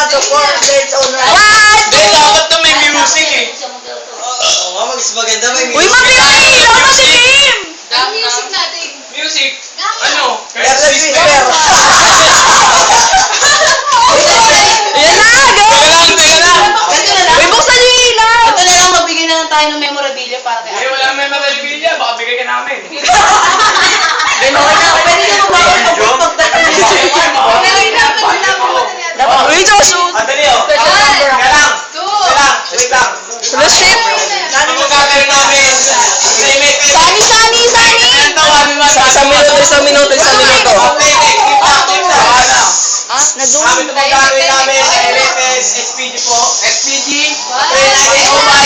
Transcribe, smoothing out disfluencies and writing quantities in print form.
to 4 days on right. Hindi, dapat na may music eh. Oo, mas maganda may Uy, mapipila mo si Kim! Ang music natin. Music? Ano? Yes, Whisper. Yan na, go! Teka lang. Ganito na lang. Uy, buksan niyo yung ilaw! Ito na lang, magbigay na lang tayo ng memorabilia para kay Hindi, Ate. wala may memorabilia. Baka bigay ka namin. Pwede nyo kumawag Uy, Joshua! Dali oh. Kaya lang. Wait lang. Let's ship! Ano magagawin namin? Sani! Isang minuto. Kami ito magagawin namin. LFS, SPG po. SPG. Train natin.